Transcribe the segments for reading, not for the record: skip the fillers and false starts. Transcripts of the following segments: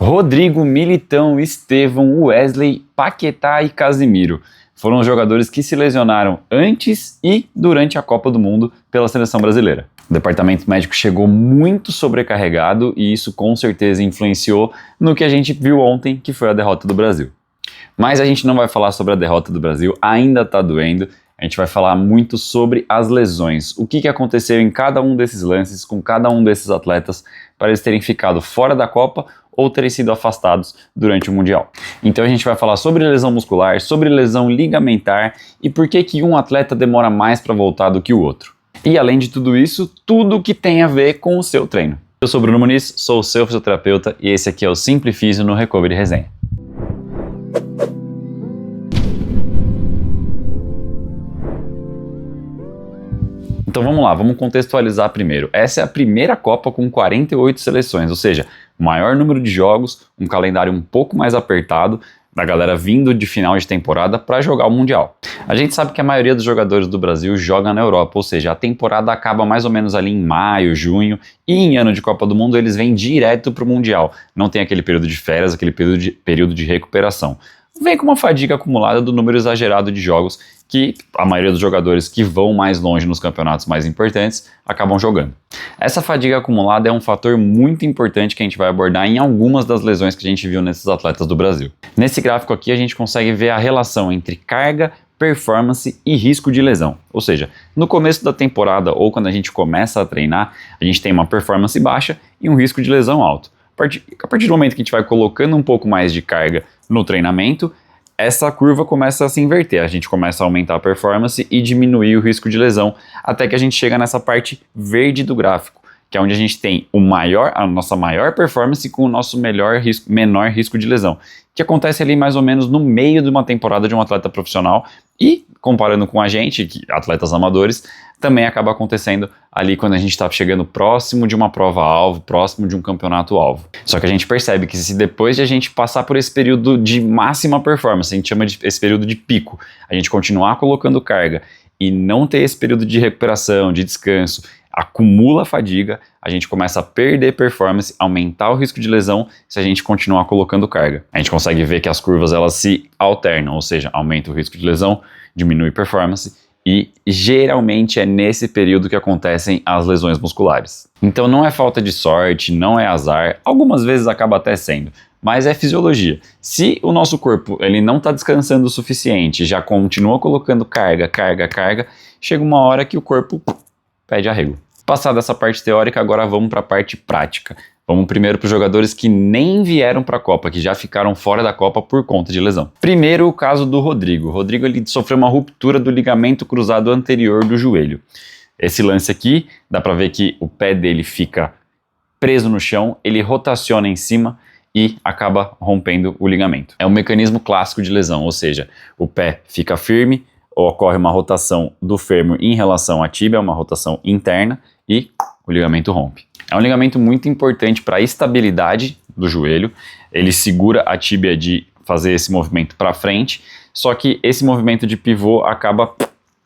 Rodrigo, Militão, Estevão, Wesley, Paquetá e Casimiro foram os jogadores que se lesionaram antes e durante a Copa do Mundo pela seleção brasileira. O departamento médico chegou muito sobrecarregado e isso com certeza influenciou no que a gente viu ontem, que foi a derrota do Brasil. Mas a gente não vai falar sobre a derrota do Brasil, ainda tá doendo. A gente vai falar muito sobre as lesões, o que aconteceu em cada um desses lances, com cada um desses atletas, para eles terem ficado fora da Copa ou terem sido afastados durante o Mundial. Então a gente vai falar sobre lesão muscular, sobre lesão ligamentar e por que um atleta demora mais para voltar do que o outro. E além de tudo isso, tudo que tem a ver com o seu treino. Eu sou Bruno Muniz, sou o seu fisioterapeuta e esse aqui é o Simpli Físio no Recovery Resenha. Então vamos lá, vamos contextualizar primeiro. Essa é a primeira Copa com 48 seleções, ou seja, maior número de jogos, um calendário um pouco mais apertado, da galera vindo de final de temporada para jogar o Mundial. A gente sabe que a maioria dos jogadores do Brasil joga na Europa, ou seja, a temporada acaba mais ou menos ali em maio, junho, e em ano de Copa do Mundo eles vêm direto para o Mundial. Não tem aquele período de férias, aquele período de recuperação. Vem com uma fadiga acumulada do número exagerado de jogos que a maioria dos jogadores que vão mais longe nos campeonatos mais importantes acabam jogando. Essa fadiga acumulada é um fator muito importante que a gente vai abordar em algumas das lesões que a gente viu nesses atletas do Brasil. Nesse gráfico aqui a gente consegue ver a relação entre carga, performance e risco de lesão. Ou seja, no começo da temporada ou quando a gente começa a treinar, a gente tem uma performance baixa e um risco de lesão alto. A partir do momento que a gente vai colocando um pouco mais de carga no treinamento, essa curva começa a se inverter, a gente começa a aumentar a performance e diminuir o risco de lesão, até que a gente chega nessa parte verde do gráfico, que é onde a gente tem a nossa maior performance com o nosso menor risco de lesão, que acontece ali mais ou menos no meio de uma temporada de um atleta profissional e, comparando com a gente, atletas amadores, também acaba acontecendo ali quando a gente está chegando próximo de uma prova-alvo, próximo de um campeonato-alvo. Só que a gente percebe que se depois de a gente passar por esse período de máxima performance, a gente chama de esse período de pico, a gente continuar colocando carga e não ter esse período de recuperação, de descanso, acumula fadiga, a gente começa a perder performance, aumentar o risco de lesão se a gente continuar colocando carga. A gente consegue ver que as curvas elas se alternam, ou seja, aumenta o risco de lesão, diminui performance e geralmente é nesse período que acontecem as lesões musculares. Então não é falta de sorte, não é azar, algumas vezes acaba até sendo, mas é fisiologia. Se o nosso corpo ele não está descansando o suficiente, já continua colocando carga, chega uma hora que o corpo pede arrego. Passada essa parte teórica, agora vamos para a parte prática. Vamos primeiro para os jogadores que nem vieram para a Copa, que já ficaram fora da Copa por conta de lesão. Primeiro o caso do Rodrigo. O Rodrigo ele sofreu uma ruptura do ligamento cruzado anterior do joelho. Esse lance aqui, dá para ver que o pé dele fica preso no chão, ele rotaciona em cima e acaba rompendo o ligamento. É um mecanismo clássico de lesão, ou seja, o pé fica firme, ocorre uma rotação do fêmur em relação à tíbia, uma rotação interna e o ligamento rompe. É um ligamento muito importante para a estabilidade do joelho, ele segura a tíbia de fazer esse movimento para frente, só que esse movimento de pivô acaba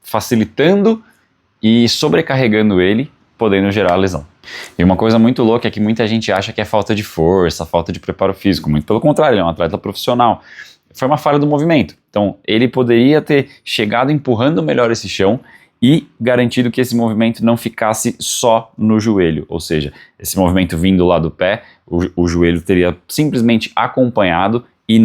facilitando e sobrecarregando ele, podendo gerar lesão. E uma coisa muito louca é que muita gente acha que é falta de força, falta de preparo físico, muito pelo contrário, ele é um atleta profissional. Foi uma falha do movimento, então ele poderia ter chegado empurrando melhor esse chão e garantido que esse movimento não ficasse só no joelho, ou seja, esse movimento vindo lá do pé, o joelho teria simplesmente acompanhado e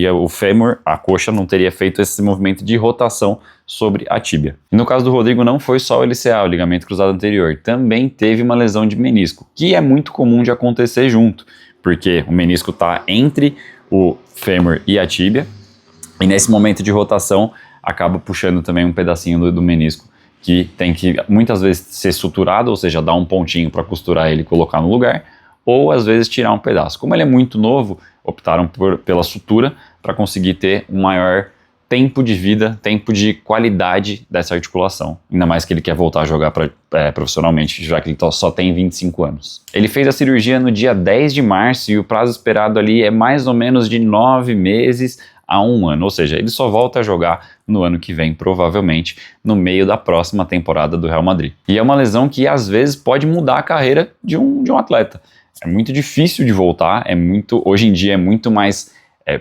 o fêmur, a coxa, não teria feito esse movimento de rotação sobre a tíbia. E no caso do Rodrigo não foi só o LCA, o ligamento cruzado anterior, também teve uma lesão de menisco, que é muito comum de acontecer junto, porque o menisco está entre o fêmur e a tíbia, e nesse momento de rotação acaba puxando também um pedacinho do menisco que tem que muitas vezes ser suturado, ou seja, dar um pontinho para costurar ele e colocar no lugar, ou às vezes tirar um pedaço. Como ele é muito novo, optaram pela sutura para conseguir ter um maior tempo de vida, tempo de qualidade dessa articulação. Ainda mais que ele quer voltar a jogar profissionalmente, já que ele só tem 25 anos. Ele fez a cirurgia no dia 10 de março e o prazo esperado ali é mais ou menos de 9 meses a 1 ano, ou seja, ele só volta a jogar no ano que vem, provavelmente no meio da próxima temporada do Real Madrid. E é uma lesão que às vezes pode mudar a carreira de um atleta. é muito difícil de voltar, hoje em dia é muito mais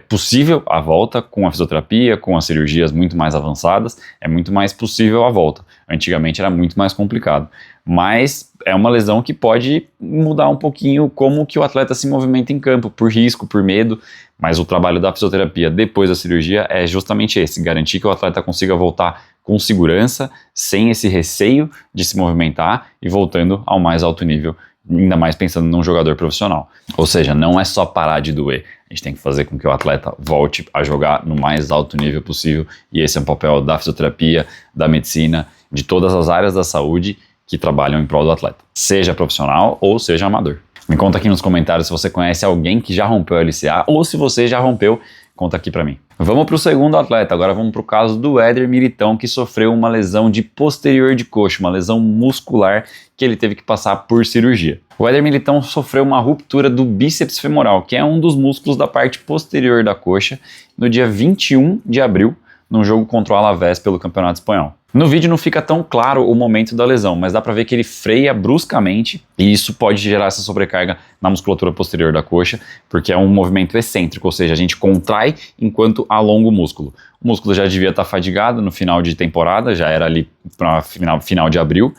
possível a volta com a fisioterapia, com as cirurgias muito mais avançadas, é muito mais possível a volta. Antigamente era muito mais complicado, mas é uma lesão que pode mudar um pouquinho como que o atleta se movimenta em campo, por risco, por medo, mas o trabalho da fisioterapia depois da cirurgia é justamente esse, garantir que o atleta consiga voltar com segurança, sem esse receio de se movimentar e voltando ao mais alto nível, ainda mais pensando num jogador profissional. Ou seja, não é só parar de doer, a gente tem que fazer com que o atleta volte a jogar no mais alto nível possível, e esse é um papel da fisioterapia, da medicina, de todas as áreas da saúde que trabalham em prol do atleta, seja profissional ou seja amador. Me conta aqui nos comentários se você conhece alguém que já rompeu a LCA ou se você já rompeu, conta aqui pra mim. Vamos para o segundo atleta, agora vamos para o caso do Éder Militão, que sofreu uma lesão de posterior de coxa, uma lesão muscular que ele teve que passar por cirurgia. O Éder Militão sofreu uma ruptura do bíceps femoral, que é um dos músculos da parte posterior da coxa, no dia 21 de abril, num jogo contra o Alavés pelo Campeonato Espanhol. No vídeo não fica tão claro o momento da lesão, mas dá pra ver que ele freia bruscamente e isso pode gerar essa sobrecarga na musculatura posterior da coxa, porque é um movimento excêntrico, ou seja, a gente contrai enquanto alonga o músculo. O músculo já devia estar fadigado no final de temporada, já era ali para final de abril,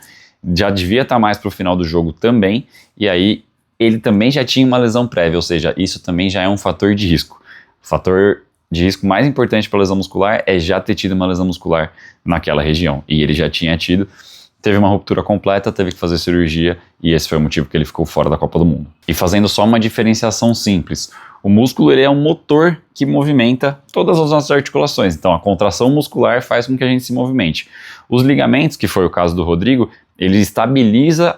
já devia estar mais para o final do jogo também, e aí ele também já tinha uma lesão prévia, ou seja, isso também já é um fator de risco. O fator de risco mais importante para lesão muscular é já ter tido uma lesão muscular naquela região, e ele já tinha tido, teve uma ruptura completa, teve que fazer cirurgia, e esse foi o motivo que ele ficou fora da Copa do Mundo. E fazendo só uma diferenciação simples, o músculo ele é um motor que movimenta todas as nossas articulações, então a contração muscular faz com que a gente se movimente. Os ligamentos, que foi o caso do Rodrigo, eles estabilizam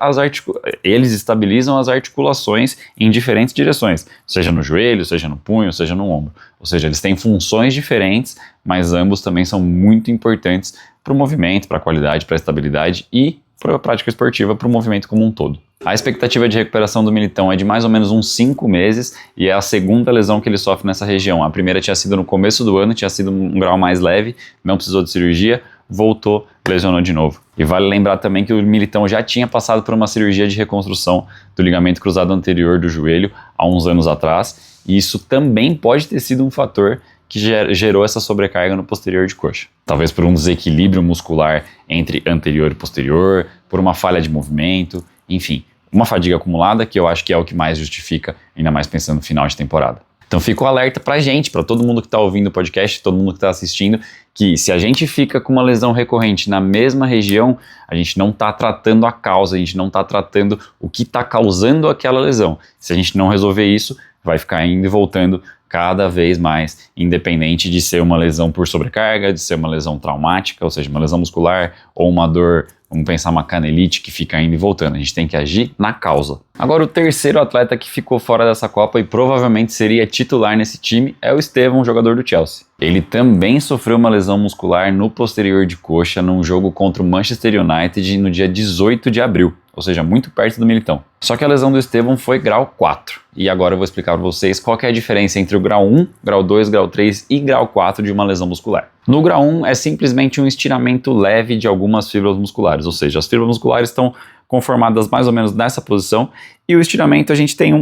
as articulações em diferentes direções, seja no joelho, seja no punho, seja no ombro. Ou seja, eles têm funções diferentes, mas ambos também são muito importantes para o movimento, para a qualidade, para a estabilidade e para a prática esportiva, para o movimento como um todo. A expectativa de recuperação do Militão é de mais ou menos uns 5 meses e é a segunda lesão que ele sofre nessa região. A primeira tinha sido no começo do ano, tinha sido um grau mais leve, não precisou de cirurgia, voltou, lesionou de novo. E vale lembrar também que o Militão já tinha passado por uma cirurgia de reconstrução do ligamento cruzado anterior do joelho há uns anos atrás, e isso também pode ter sido um fator que gerou essa sobrecarga no posterior de coxa. Talvez por um desequilíbrio muscular entre anterior e posterior, por uma falha de movimento, enfim, uma fadiga acumulada que eu acho que é o que mais justifica, ainda mais pensando no final de temporada. Então fica o alerta pra gente, pra todo mundo que tá ouvindo o podcast, todo mundo que tá assistindo, que se a gente fica com uma lesão recorrente na mesma região, a gente não tá tratando a causa, a gente não tá tratando o que tá causando aquela lesão. Se a gente não resolver isso, vai ficar indo e voltando cada vez mais, independente de ser uma lesão por sobrecarga, de ser uma lesão traumática, ou seja, uma lesão muscular ou uma dor, vamos pensar uma canelite que fica indo e voltando. A gente tem que agir na causa. Agora, o terceiro atleta que ficou fora dessa Copa e provavelmente seria titular nesse time é o Estevão, jogador do Chelsea. Ele também sofreu uma lesão muscular no posterior de coxa num jogo contra o Manchester United no dia 18 de abril, ou seja, muito perto do Militão. Só que a lesão do Estevão foi grau 4. E agora eu vou explicar para vocês qual que é a diferença entre o grau 1, grau 2, grau 3 e grau 4 de uma lesão muscular. No grau 1 é simplesmente um estiramento leve de algumas fibras musculares, ou seja, as fibras musculares estão conformadas mais ou menos nessa posição e o estiramento a gente tem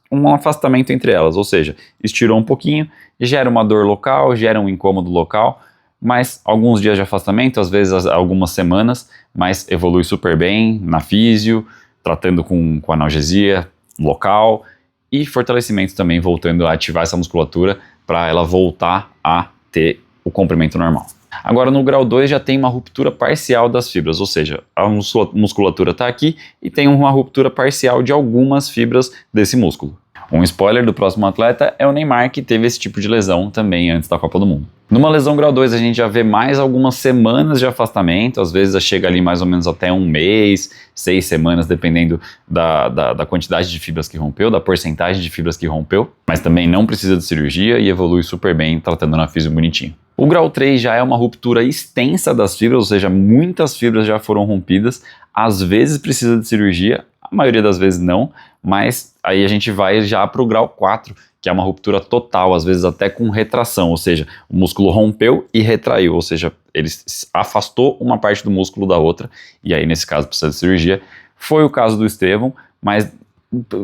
um afastamento entre elas, ou seja, estirou um pouquinho, gera uma dor local, gera um incômodo local, mas alguns dias de afastamento, às vezes algumas semanas, mas evolui super bem na físio, tratando com analgesia local e fortalecimento também, voltando a ativar essa musculatura para ela voltar a ter o comprimento normal. Agora no grau 2 já tem uma ruptura parcial das fibras, ou seja, a musculatura está aqui e tem uma ruptura parcial de algumas fibras desse músculo. Um spoiler do próximo atleta é o Neymar, que teve esse tipo de lesão também antes da Copa do Mundo. Numa lesão grau 2 a gente já vê mais algumas semanas de afastamento, às vezes chega ali mais ou menos até um mês, 6 semanas, dependendo da quantidade de fibras que rompeu, da porcentagem de fibras que rompeu, mas também não precisa de cirurgia e evolui super bem tratando na físio bonitinho. O grau 3 já é uma ruptura extensa das fibras, ou seja, muitas fibras já foram rompidas, às vezes precisa de cirurgia, a maioria das vezes não, mas aí a gente vai já para o grau 4, que é uma ruptura total, às vezes até com retração, ou seja, o músculo rompeu e retraiu, ou seja, ele afastou uma parte do músculo da outra, e aí nesse caso precisa de cirurgia. Foi o caso do Estevão, mas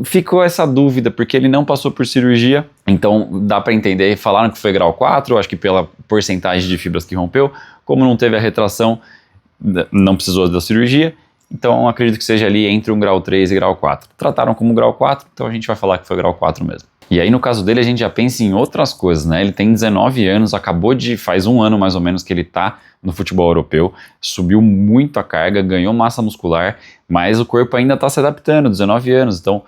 ficou essa dúvida, porque ele não passou por cirurgia, então dá para entender, falaram que foi grau 4, acho que pela porcentagem de fibras que rompeu, como não teve a retração, não precisou da cirurgia, então acredito que seja ali entre um grau 3 e grau 4. Trataram como grau 4, então a gente vai falar que foi grau 4 mesmo. E aí no caso dele a gente já pensa em outras coisas, né? Ele tem 19 anos, faz um ano mais ou menos que ele tá no futebol europeu, subiu muito a carga, ganhou massa muscular, mas o corpo ainda está se adaptando, 19 anos, então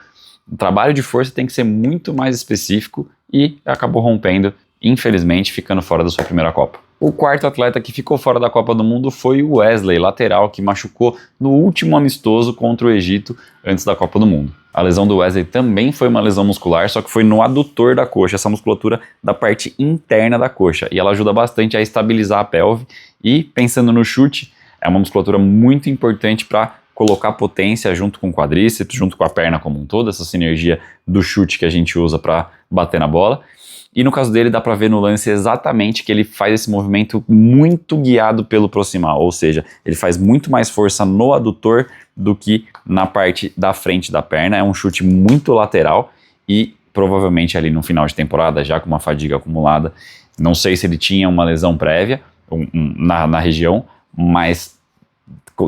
o trabalho de força tem que ser muito mais específico e acabou rompendo, infelizmente, ficando fora da sua primeira Copa. O quarto atleta que ficou fora da Copa do Mundo foi o Wesley, lateral, que machucou no último amistoso contra o Egito antes da Copa do Mundo. A lesão do Wesley também foi uma lesão muscular, só que foi no adutor da coxa, essa musculatura da parte interna da coxa, e ela ajuda bastante a estabilizar a pelve, e pensando no chute, é uma musculatura muito importante para colocar potência junto com o quadríceps, junto com a perna como um todo, essa sinergia do chute que a gente usa para bater na bola. E no caso dele dá para ver no lance exatamente que ele faz esse movimento muito guiado pelo proximal, ou seja, ele faz muito mais força no adutor do que na parte da frente da perna, é um chute muito lateral e provavelmente ali no final de temporada, já com uma fadiga acumulada, não sei se ele tinha uma lesão prévia na região, mas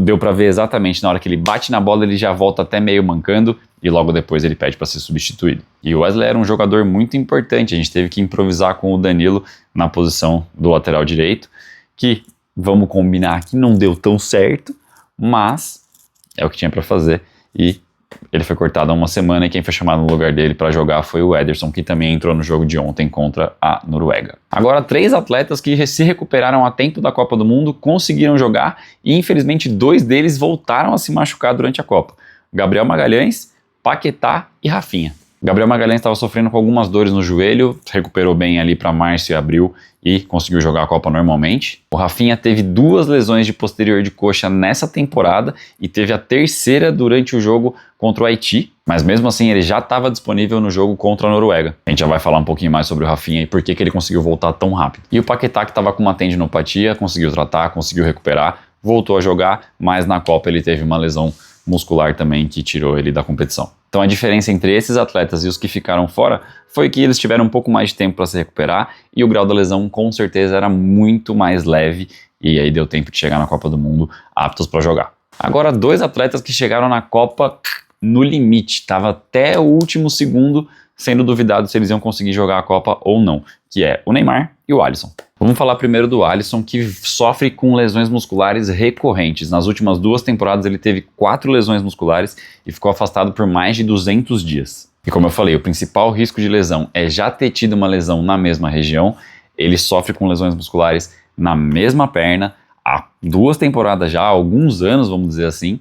deu para ver exatamente na hora que ele bate na bola, ele já volta até meio mancando e logo depois ele pede para ser substituído. E o Wesley era um jogador muito importante, a gente teve que improvisar com o Danilo na posição do lateral direito, que vamos combinar que não deu tão certo, mas é o que tinha para fazer e ele foi cortado há uma semana e quem foi chamado no lugar dele para jogar foi o Ederson, que também entrou no jogo de ontem contra a Noruega. Agora, 3 atletas que se recuperaram a tempo da Copa do Mundo conseguiram jogar e infelizmente 2 deles voltaram a se machucar durante a Copa. Gabriel Magalhães, Paquetá e Rafinha. Gabriel Magalhães estava sofrendo com algumas dores no joelho, recuperou bem ali para março e abril e conseguiu jogar a Copa normalmente. O Rafinha teve 2 lesões de posterior de coxa nessa temporada e teve a terceira durante o jogo contra o Haiti, mas mesmo assim ele já estava disponível no jogo contra a Noruega. A gente já vai falar um pouquinho mais sobre o Rafinha e por que ele conseguiu voltar tão rápido. E o Paquetá, que estava com uma tendinopatia, conseguiu tratar, conseguiu recuperar, voltou a jogar, mas na Copa ele teve uma lesão muscular também que tirou ele da competição. Então a diferença entre esses atletas e os que ficaram fora foi que eles tiveram um pouco mais de tempo para se recuperar e o grau da lesão com certeza era muito mais leve e aí deu tempo de chegar na Copa do Mundo aptos para jogar. Agora 2 atletas que chegaram na Copa no limite, estava até o último segundo sendo duvidado se eles iam conseguir jogar a Copa ou não, que é o Neymar e o Alisson. Vamos falar primeiro do Alisson, que sofre com lesões musculares recorrentes. Nas últimas 2 temporadas ele teve 4 lesões musculares e ficou afastado por mais de 200 dias. E como eu falei, o principal risco de lesão é já ter tido uma lesão na mesma região. Ele sofre com lesões musculares na mesma perna há 2 temporadas já, há alguns anos, vamos dizer assim.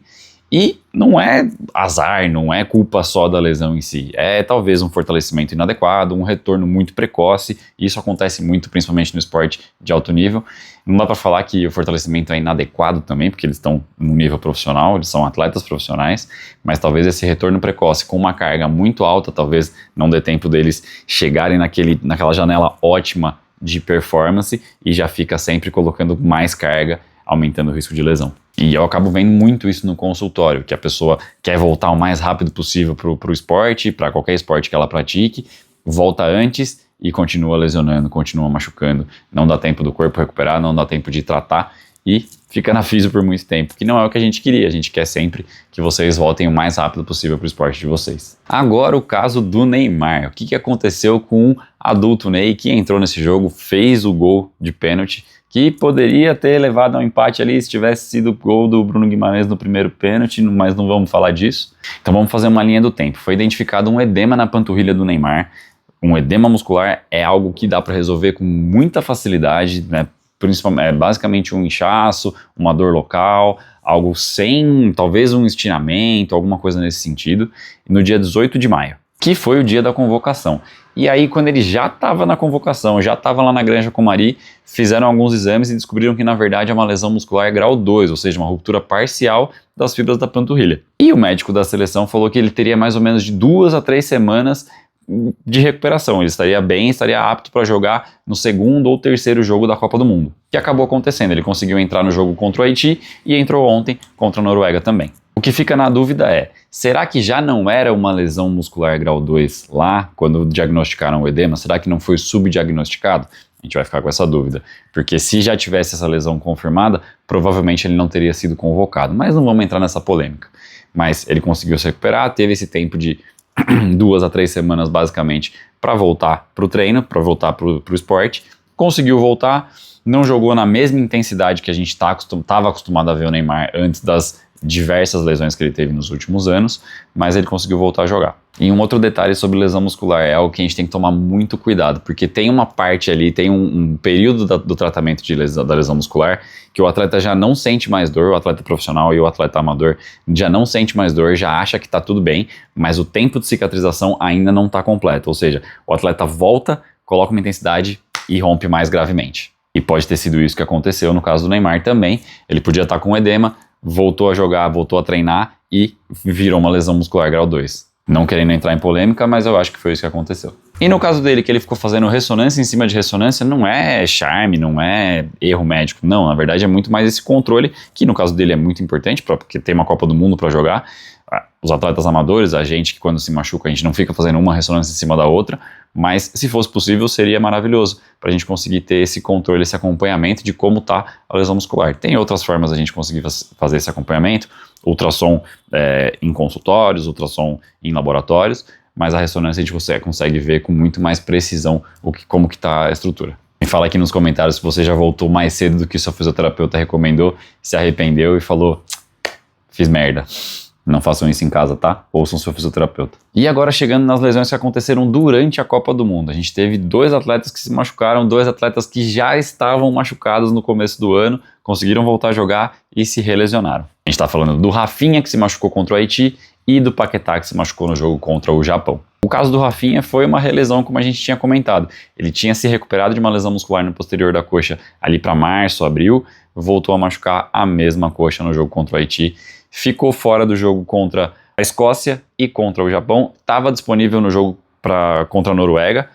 E não é azar, não é culpa só da lesão em si, é talvez um fortalecimento inadequado, um retorno muito precoce, e isso acontece muito principalmente no esporte de alto nível. Não dá para falar que o fortalecimento é inadequado também, porque eles estão no nível profissional, eles são atletas profissionais, mas talvez esse retorno precoce com uma carga muito alta, talvez não dê tempo deles chegarem naquela janela ótima de performance e já fica sempre colocando mais carga, aumentando o risco de lesão. E eu acabo vendo muito isso no consultório, que a pessoa quer voltar o mais rápido possível para o esporte, para qualquer esporte que ela pratique, volta antes e continua lesionando, continua machucando, não dá tempo do corpo recuperar, não dá tempo de tratar e fica na físio por muito tempo, que não é o que a gente queria, a gente quer sempre que vocês voltem o mais rápido possível para o esporte de vocês. Agora o caso do Neymar, o que aconteceu com o adulto Ney, que entrou nesse jogo, fez o gol de pênalti, que poderia ter levado ao empate ali se tivesse sido o gol do Bruno Guimarães no primeiro pênalti, mas não vamos falar disso. Então vamos fazer uma linha do tempo. Foi identificado um edema na panturrilha do Neymar. Um edema muscular é algo que dá para resolver com muita facilidade, né? Principalmente, é basicamente um inchaço, uma dor local, algo sem, talvez um estiramento, alguma coisa nesse sentido, no dia 18 de maio, que foi o dia da convocação. E aí, quando ele já estava na convocação, já estava lá na Granja Comari, fizeram alguns exames e descobriram que, na verdade, é uma lesão muscular grau 2, ou seja, uma ruptura parcial das fibras da panturrilha. E o médico da seleção falou que ele teria mais ou menos de 2 a 3 semanas de recuperação. Ele estaria bem, estaria apto para jogar no segundo ou terceiro jogo da Copa do Mundo. Que acabou acontecendo, ele conseguiu entrar no jogo contra o Haiti e entrou ontem contra a Noruega também. O O que fica na dúvida é, será que já não era uma lesão muscular grau 2 lá, quando diagnosticaram o edema? Será que não foi subdiagnosticado? A gente vai ficar com essa dúvida, porque se já tivesse essa lesão confirmada, provavelmente ele não teria sido convocado, mas não vamos entrar nessa polêmica. Mas ele conseguiu se recuperar, teve esse tempo de 2 a 3 semanas basicamente para voltar para o treino, para voltar para o esporte, conseguiu voltar, não jogou na mesma intensidade que a gente estava acostumado a ver o Neymar antes das diversas lesões que ele teve nos últimos anos, mas ele conseguiu voltar a jogar. E um outro detalhe sobre lesão muscular é algo que a gente tem que tomar muito cuidado, porque tem uma parte ali, tem um período do tratamento da lesão muscular que o atleta já não sente mais dor, o atleta profissional e o atleta amador já não sente mais dor, já acha que está tudo bem, mas o tempo de cicatrização ainda não está completo, ou seja, o atleta volta, coloca uma intensidade e rompe mais gravemente. E pode ter sido isso que aconteceu no caso do Neymar também, ele podia estar com edema, voltou a jogar, voltou a treinar e virou uma lesão muscular grau 2. Não querendo entrar em polêmica, mas eu acho que foi isso que aconteceu. E no caso dele, que ele ficou fazendo ressonância em cima de ressonância, não é charme, não é erro médico, não. Na verdade é muito mais esse controle, que no caso dele é muito importante, porque tem uma Copa do Mundo para jogar. Os atletas amadores, a gente que quando se machuca, a gente não fica fazendo uma ressonância em cima da outra, mas se fosse possível seria maravilhoso para a gente conseguir ter esse controle, esse acompanhamento de como está a lesão muscular. Tem outras formas a gente conseguir fazer esse acompanhamento, ultrassom em consultórios, ultrassom em laboratórios, mas a ressonância a gente consegue ver com muito mais precisão como que está a estrutura. Me fala aqui nos comentários se você já voltou mais cedo do que seu fisioterapeuta recomendou, se arrependeu e falou, fiz merda. Não façam isso em casa, tá? Ouçam seu fisioterapeuta. E agora chegando nas lesões que aconteceram durante a Copa do Mundo. A gente teve 2 atletas que se machucaram, 2 atletas que já estavam machucados no começo do ano, conseguiram voltar a jogar e se relesionaram. A gente tá falando do Rafinha, que se machucou contra o Haiti, e do Paquetá, que se machucou no jogo contra o Japão. O caso do Rafinha foi uma relesão, como a gente tinha comentado. Ele tinha se recuperado de uma lesão muscular no posterior da coxa ali para março, abril, voltou a machucar a mesma coxa no jogo contra o Haiti, ficou fora do jogo contra a Escócia e contra o Japão, estava disponível no jogo contra a Noruega,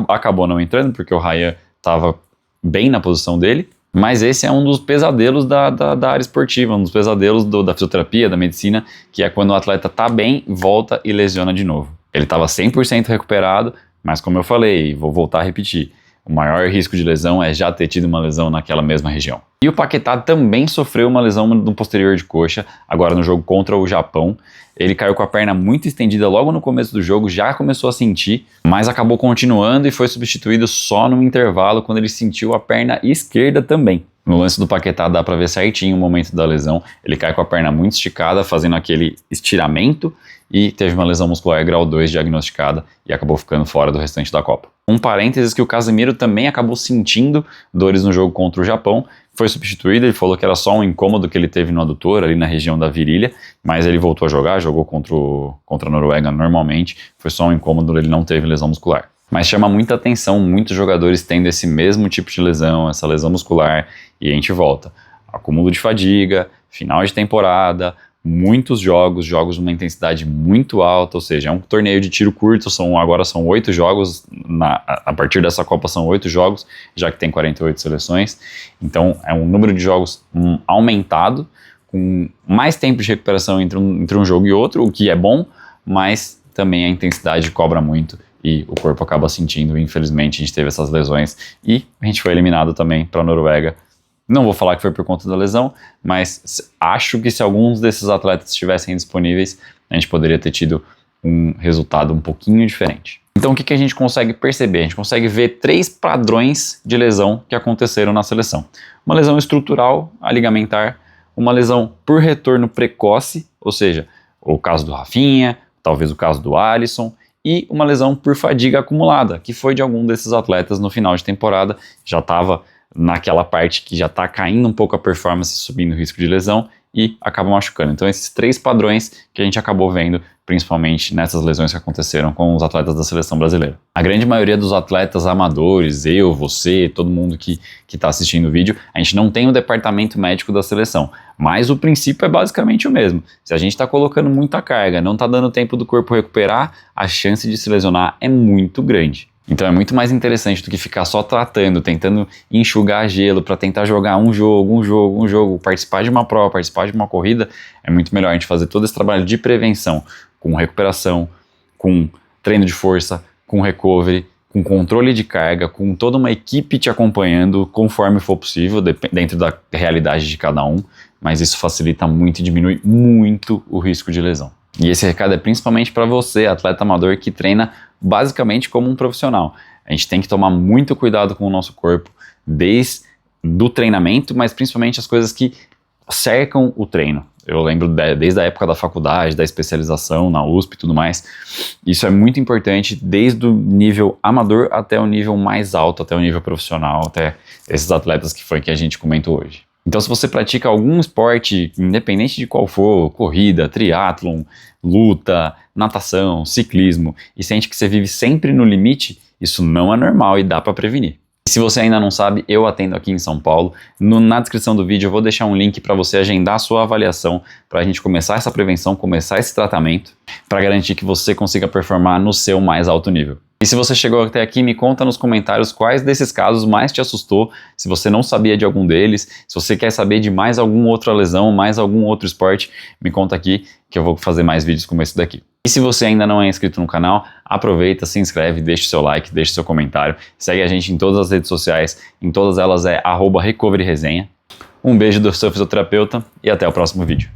acabou não entrando porque o Ryan estava bem na posição dele, mas esse é um dos pesadelos da área esportiva, um dos pesadelos da fisioterapia, da medicina, que é quando o atleta está bem, volta e lesiona de novo. Ele estava 100% recuperado, mas como eu falei, vou voltar a repetir, o maior risco de lesão é já ter tido uma lesão naquela mesma região. E o Paquetá também sofreu uma lesão no posterior de coxa, agora no jogo contra o Japão. Ele caiu com a perna muito estendida logo no começo do jogo, já começou a sentir, mas acabou continuando e foi substituído só no intervalo, quando ele sentiu a perna esquerda também. No lance do Paquetá dá pra ver certinho o momento da lesão, ele cai com a perna muito esticada, fazendo aquele estiramento, e teve uma lesão muscular grau 2 diagnosticada e acabou ficando fora do restante da Copa. Um parênteses que o Casemiro também acabou sentindo dores no jogo contra o Japão, foi substituído, ele falou que era só um incômodo que ele teve no adutor, ali na região da virilha, mas ele voltou a jogar, jogou contra a Noruega normalmente, foi só um incômodo, ele não teve lesão muscular. Mas chama muita atenção, muitos jogadores tendo esse mesmo tipo de lesão, essa lesão muscular, e a gente volta. Acúmulo de fadiga, final de temporada, muitos jogos de uma intensidade muito alta, ou seja, é um torneio de tiro curto, agora são 8 jogos, a partir dessa Copa são 8 jogos, já que tem 48 seleções, então é um número de jogos aumentado, com mais tempo de recuperação entre um jogo e outro, o que é bom, mas também a intensidade cobra muito e o corpo acaba sentindo, infelizmente a gente teve essas lesões e a gente foi eliminado também para a Noruega. Não vou falar que foi por conta da lesão, mas acho que se alguns desses atletas estivessem disponíveis, a gente poderia ter tido um resultado um pouquinho diferente. Então o que a gente consegue perceber? A gente consegue ver 3 padrões de lesão que aconteceram na seleção. Uma lesão estrutural, a ligamentar, uma lesão por retorno precoce, ou seja, o caso do Rafinha, talvez o caso do Alisson, e uma lesão por fadiga acumulada, que foi de algum desses atletas no final de temporada, já estava naquela parte que já está caindo um pouco a performance, subindo o risco de lesão e acaba machucando. Então esses 3 padrões que a gente acabou vendo, principalmente nessas lesões que aconteceram com os atletas da seleção brasileira. A grande maioria dos atletas amadores, eu, você, todo mundo que está assistindo o vídeo, a gente não tem o departamento médico da seleção, mas o princípio é basicamente o mesmo. Se a gente está colocando muita carga, não está dando tempo do corpo recuperar, a chance de se lesionar é muito grande. Então é muito mais interessante do que ficar só tratando, tentando enxugar gelo para tentar jogar um jogo, participar de uma prova, participar de uma corrida. É muito melhor a gente fazer todo esse trabalho de prevenção, com recuperação, com treino de força, com recovery, com controle de carga, com toda uma equipe te acompanhando conforme for possível, dentro da realidade de cada um, mas isso facilita muito e diminui muito o risco de lesão. E esse recado é principalmente para você, atleta amador que treina basicamente como um profissional. A gente tem que tomar muito cuidado com o nosso corpo, desde do treinamento, mas principalmente as coisas que cercam o treino. Eu lembro desde a época da faculdade, da especialização na USP e tudo mais. Isso é muito importante desde o nível amador até o nível mais alto, até o nível profissional, até esses atletas que a gente comentou hoje. Então, se você pratica algum esporte, independente de qual for, corrida, triatlon, luta, natação, ciclismo, e sente que você vive sempre no limite, isso não é normal e dá para prevenir. E se você ainda não sabe, eu atendo aqui em São Paulo. Na descrição do vídeo eu vou deixar um link para você agendar a sua avaliação, para a gente começar essa prevenção, começar esse tratamento, para garantir que você consiga performar no seu mais alto nível. E se você chegou até aqui, me conta nos comentários quais desses casos mais te assustou, se você não sabia de algum deles, se você quer saber de mais alguma outra lesão, mais algum outro esporte, me conta aqui que eu vou fazer mais vídeos como esse daqui. E se você ainda não é inscrito no canal, aproveita, se inscreve, deixa o seu like, deixa o seu comentário, segue a gente em todas as redes sociais, em todas elas é @recoveryresenha. Um beijo do seu fisioterapeuta e até o próximo vídeo.